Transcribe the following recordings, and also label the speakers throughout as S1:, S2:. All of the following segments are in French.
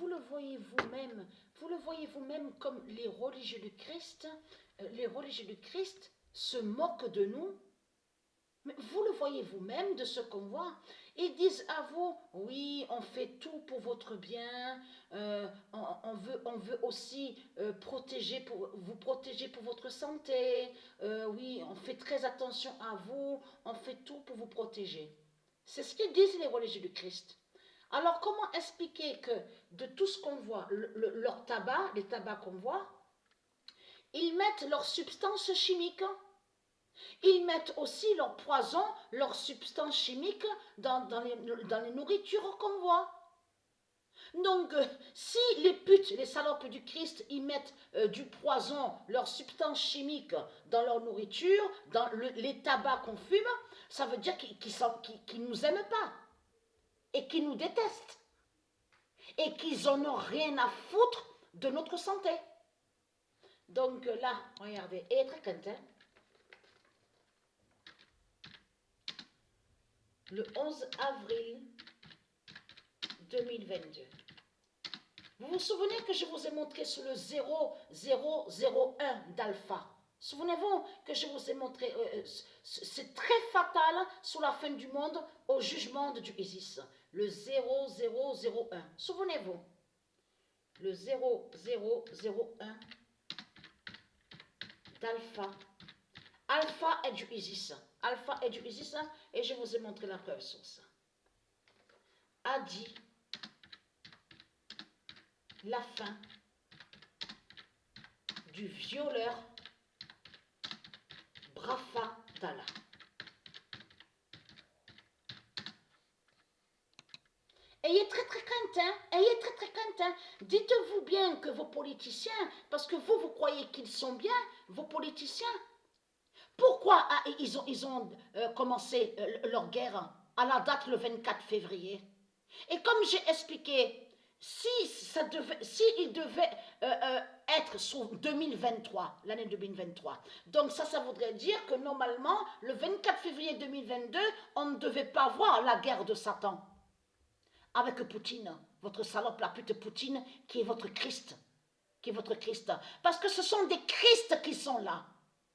S1: vous le voyez vous-même comme les religieux du Christ se moquent de nous. Mais vous le voyez vous-même de ce qu'on voit. Ils disent à vous, oui, on fait tout pour votre bien, on veut aussi vous protéger pour votre santé, oui, on fait très attention à vous, on fait tout pour vous protéger. C'est ce qu'ils disent les religieux du Christ. Alors comment expliquer que de tout ce qu'on voit, leur tabac, les tabacs qu'on voit, ils mettent leurs substances chimiques. Ils mettent aussi leurs poisons, leurs substances chimiques dans les nourritures qu'on voit. Donc, si les putes, les salopes du Christ, ils mettent du poison, leurs substances chimiques dans leur nourriture, dans les tabacs qu'on fume, ça veut dire qu'ils ne nous aiment pas et qu'ils nous détestent et qu'ils n'en ont rien à foutre de notre santé. Donc là, regardez, et très content. Le 11 avril 2022. Vous vous souvenez que je vous ai montré sur le 0001 d'alpha. Souvenez-vous que je vous ai montré, c'est très fatal sur la fin du monde au jugement du Isis. Le 0001. Souvenez-vous. Le 0001 d'alpha. Alpha est du Isis. Alpha est du Isis et je vous ai montré la preuve sur ça. A dit la fin du violeur Brafa d'Allah. Ayez très crainte, hein? Ayez très crainte. Hein? Dites-vous bien que vos politiciens, parce que vous croyez qu'ils sont bien, vos politiciens, pourquoi ils ont commencé leur guerre à la date le 24 février? Et comme j'ai expliqué, il devait être sur 2023, l'année 2023, donc ça voudrait dire que normalement, le 24 février 2022, on ne devait pas voir la guerre de Satan avec Poutine, votre salope, la pute Poutine, qui est votre Christ. Parce que ce sont des Christs qui sont là.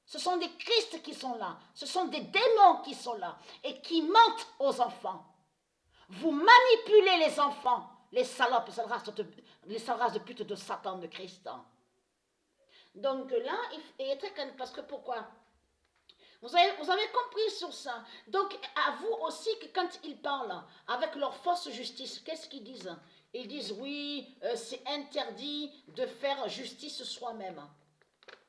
S1: Ce sont des Christs qui sont là. Ce sont des démons qui sont là et qui mentent aux enfants. Vous manipulez les enfants, les salopes, les sales races de pute de Satan, de Christ. Donc là, il est très calme. Parce que pourquoi? Vous avez compris sur ça. Donc, à vous aussi que quand ils parlent avec leur fausse justice, qu'est-ce qu'ils disent? Ils disent, oui, c'est interdit de faire justice soi-même.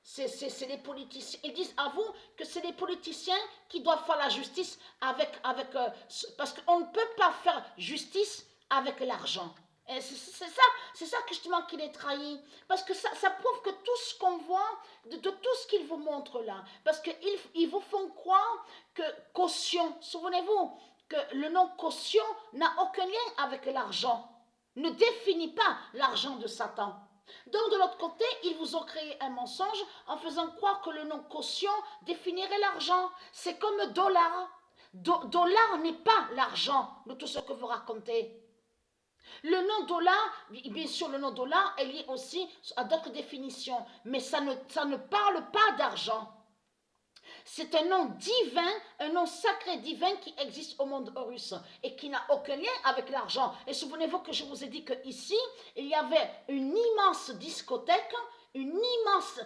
S1: C'est les politiciens. Ils disent à vous que c'est les politiciens qui doivent faire la justice parce qu'on ne peut pas faire justice avec l'argent. C'est ça que justement qu'il est trahi. Parce que ça prouve que tout ce qu'on voit, de tout ce qu'ils vous montrent là, parce qu'ils vous font croire que caution, souvenez-vous, que le nom caution n'a aucun lien avec l'argent, ne définit pas l'argent de Satan. Donc de l'autre côté, ils vous ont créé un mensonge en faisant croire que le nom caution définirait l'argent. C'est comme dollar. Dollar n'est pas l'argent de tout ce que vous racontez. Le nom dollar, bien sûr le nom dollar est lié aussi à d'autres définitions, mais ça ne parle pas d'argent. C'est un nom divin, un nom sacré divin qui existe au monde Horus et qui n'a aucun lien avec l'argent. Et souvenez-vous que je vous ai dit qu'ici, il y avait une immense discothèque, une immense,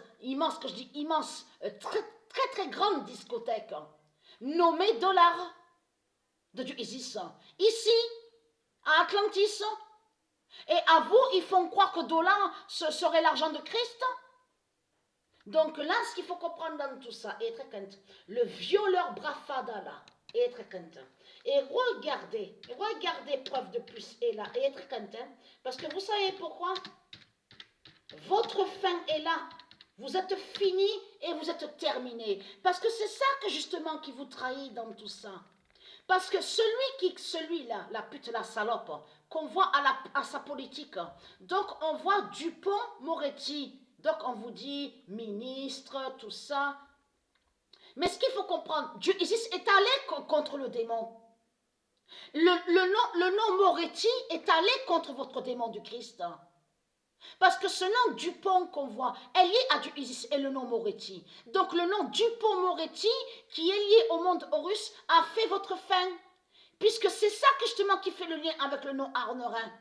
S1: que je dis immense, très grande discothèque, nommée Dollar, de Dieu Isis. Ici, à Atlantis. Et à vous, ils font croire que Dollar, ce serait l'argent de Christ. Donc là, ce qu'il faut comprendre dans tout ça, et très content, le violeur Brafa d'Allah, et très content. Et regardez, preuve de plus, et là, et très content, parce que vous savez pourquoi? Votre fin est là. Vous êtes fini et vous êtes terminé. Parce que c'est ça que justement qui vous trahit dans tout ça. Parce que celui-là, la pute, la salope, qu'on voit à sa politique, donc on voit Dupond-Moretti. Donc on vous dit ministre, tout ça. Mais ce qu'il faut comprendre, Dieu Isis est allé contre le démon. Le nom Moretti est allé contre votre démon du Christ. Parce que ce nom Dupont qu'on voit est lié à du Isis et le nom Moretti. Donc le nom Dupont-Moretti, qui est lié au monde Horus, a fait votre fin. Puisque c'est ça justement qui fait le lien avec le nom Arnerin.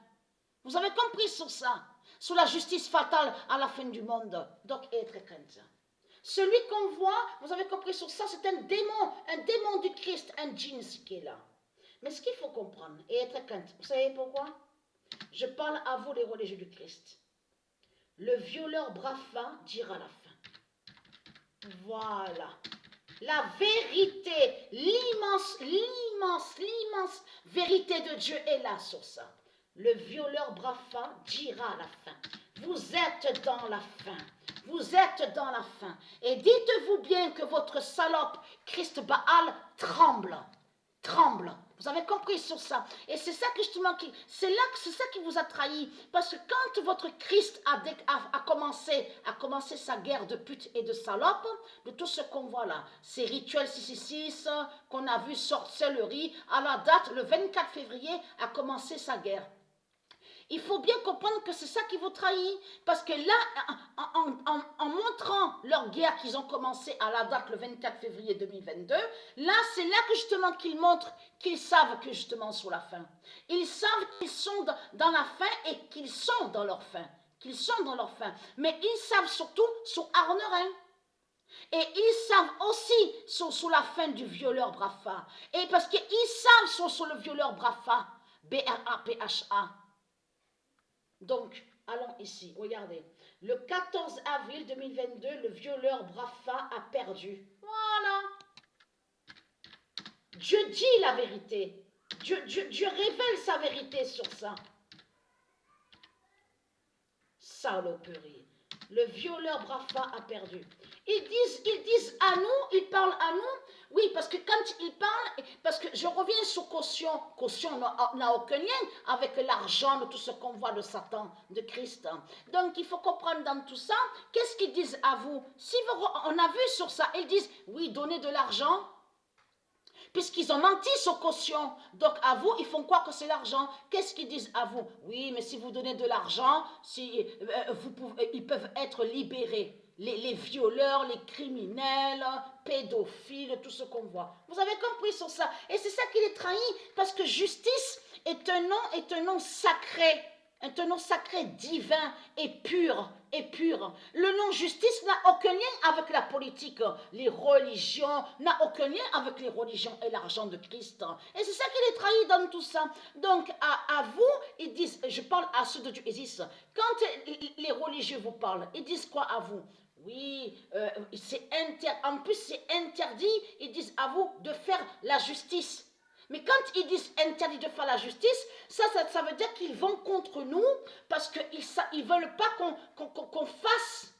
S1: Vous avez compris sur ça, sur la justice fatale à la fin du monde. Donc être crainte. Celui qu'on voit, vous avez compris sur ça, c'est un démon du Christ, un djinn qui est là. Mais ce qu'il faut comprendre et être crainte, vous savez pourquoi? Je parle à vous les religieux du Christ. Le violeur Brafa dira la fin. Voilà. La vérité, l'immense vérité de Dieu est là sur ça. Le violeur Brafa dira la fin. Vous êtes dans la fin. Vous êtes dans la fin. Et dites-vous bien que votre salope Christ Baal tremble. Tremble. Vous avez compris sur ça. Et c'est ça que justement, c'est ça qui vous a trahi. Parce que quand votre Christ a commencé sa guerre de pute et de salope, de tout ce qu'on voit là, ces rituels 666 qu'on a vu sorcellerie, à la date, le 24 février, a commencé sa guerre. Il faut bien comprendre que c'est ça qui vous trahit. Parce que là, en montrant leur guerre qu'ils ont commencé à la date le 24 février 2022, là, c'est là que justement qu'ils montrent qu'ils savent que justement sur la fin. Ils savent qu'ils sont dans la fin et qu'ils sont dans leur fin. Qu'ils sont dans leur fin. Mais ils savent surtout sur Arnerin. Et ils savent aussi sur la fin du violeur Brafa. Et parce qu'ils savent sur le violeur Brafa, B-R-A-P-H-A. Donc, allons ici, regardez. Le 14 avril 2022, le violeur Brafa a perdu. Voilà. Dieu dit la vérité. Dieu révèle sa vérité sur ça. Saloperie. Le violeur Brafa a perdu. Ils disent à nous, ils parlent à nous. Oui, parce que quand ils parlent, parce que je reviens sur caution. Caution n'a aucun lien avec l'argent de tout ce qu'on voit de Satan, de Christ. Donc il faut comprendre dans tout ça, qu'est-ce qu'ils disent à vous? Si on a vu sur ça, ils disent, oui, donnez de l'argent. Puisqu'ils ont menti sur caution. Donc à vous, ils font croire que c'est l'argent. Qu'est-ce qu'ils disent à vous? Oui, mais si vous donnez de l'argent, ils peuvent être libérés. Les violeurs, les criminels, pédophiles, tout ce qu'on voit. Vous avez compris sur ça. Et c'est ça qui les trahit. Parce que justice est un nom sacré. Un nom sacré, divin et pur, et pur. Le nom justice n'a aucun lien avec la politique, les religions, n'a aucun lien avec les religions et l'argent de Christ. Et c'est ça qui les trahit dans tout ça. Donc, à vous, ils disent, je parle à ceux de Dieu Isis, quand les religieux vous parlent, ils disent quoi à vous? Oui, en plus c'est interdit, ils disent à vous de faire la justice. Mais quand ils disent interdit de faire la justice, ça veut dire qu'ils vont contre nous parce qu'ils ne veulent pas qu'on fasse,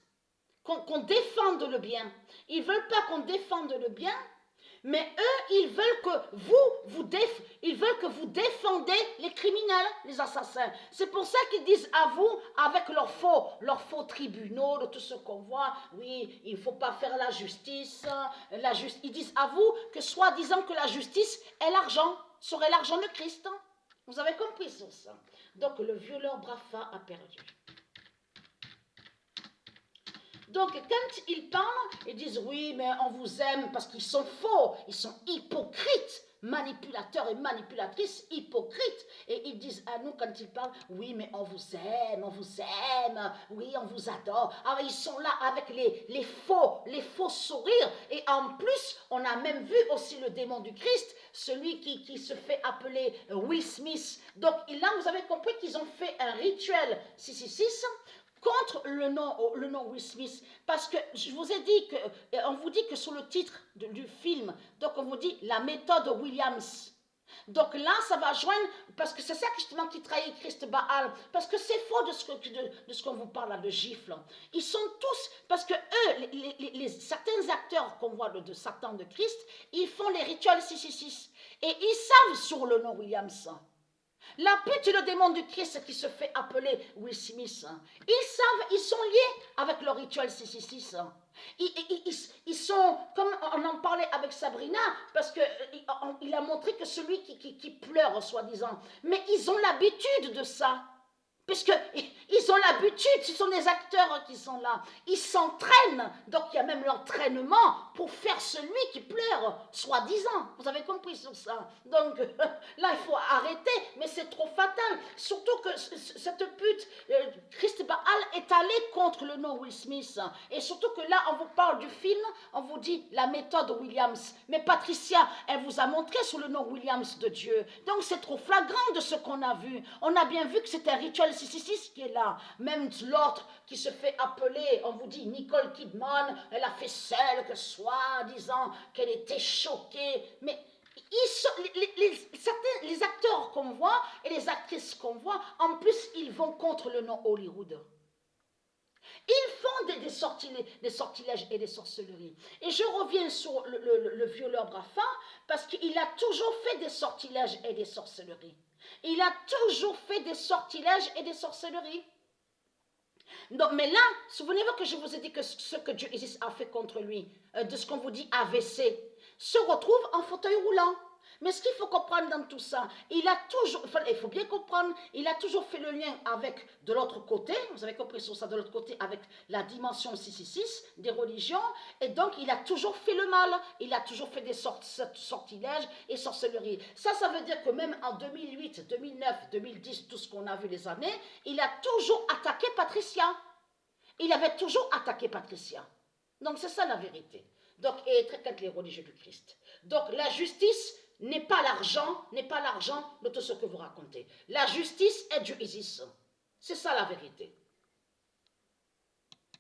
S1: qu'on défende le bien. Ils ne veulent pas qu'on défende le bien, mais eux, ils veulent que vous défendez les criminels, les assassins. C'est pour ça qu'ils disent à vous, avec leurs faux tribunaux, de tout ce qu'on voit, oui, il ne faut pas faire la justice. Ils disent à vous que soi-disant que la justice est l'argent, serait l'argent de Christ. Vous avez compris sur ça. Donc le violeur Brafa a perdu. Donc, quand ils parlent, ils disent, oui, mais on vous aime parce qu'ils sont faux, ils sont hypocrites, manipulateurs et manipulatrices hypocrites. Et ils disent à nous, quand ils parlent, oui, mais on vous aime, oui, on vous adore. Alors, ils sont là avec les faux sourires. Et en plus, on a même vu aussi le démon du Christ, celui qui se fait appeler Will Smith. Donc, là, vous avez compris qu'ils ont fait un rituel 666 contre le nom Will Smith, parce que je vous ai dit que, on vous dit que sur le titre du film, donc on vous dit la méthode Williams. Donc là, ça va joindre, parce que c'est ça justement qui trahit Christ Baal, parce que c'est faux de ce qu'on vous parle là, de gifle. Ils sont tous, parce que eux, certains acteurs qu'on voit de Satan, de Christ, ils font les rituels 666, et ils savent sur le nom Williams. La pute et le démon du Christ qui se fait appeler Will Smith, ils savent, ils sont liés avec le rituel 666. Ils sont, comme on en parlait avec Sabrina, parce qu'il a montré que celui qui pleure, soi-disant, mais ils ont l'habitude de ça. Puisqu'ils ont l'habitude, ce sont des acteurs qui sont là. Ils s'entraînent, donc il y a même l'entraînement pour faire celui qui pleure, soi-disant. Vous avez compris sur ça. Donc là, il faut arrêter, mais c'est trop fatal. Surtout que cette pute, Christ Baal, est allé contre le nom Will Smith. Et surtout que là, on vous parle du film, on vous dit la méthode Williams. Mais Patricia, elle vous a montré sous le nom Williams de Dieu. Donc c'est trop flagrant de ce qu'on a vu. On a bien vu que c'est un rituel 666 qui est là. Même l'autre qui se fait appeler, on vous dit Nicole Kidman, elle a fait celle que soi-disant qu'elle était choquée. Mais les acteurs qu'on voit et les actrices qu'on voit, en plus, ils vont contre le nom Hollywood. Ils font des sortilèges et des sorcelleries. Et je reviens sur le violeur Brafa, parce qu'il a toujours fait des sortilèges et des sorcelleries. Il a toujours fait des sortilèges et des sorcelleries. Donc, mais là, souvenez-vous que je vous ai dit que ce que Dieu Isis a fait contre lui, de ce qu'on vous dit AVC, se retrouve en fauteuil roulant. Mais ce qu'il faut comprendre dans tout ça, il faut bien comprendre, il a toujours fait le lien avec de l'autre côté, vous avez compris sur ça, de l'autre côté, avec la dimension 666 des religions, et donc il a toujours fait le mal, il a toujours fait des sortilèges et sorcelleries. Ça veut dire que même en 2008, 2009, 2010, tout ce qu'on a vu les années, il a toujours attaqué Patricia. Il avait toujours attaqué Patricia. Donc c'est ça la vérité. Donc, et être contre les religieux du Christ. Donc la justice n'est pas l'argent de tout ce que vous racontez. La justice est Dieu Isis. C'est ça la vérité.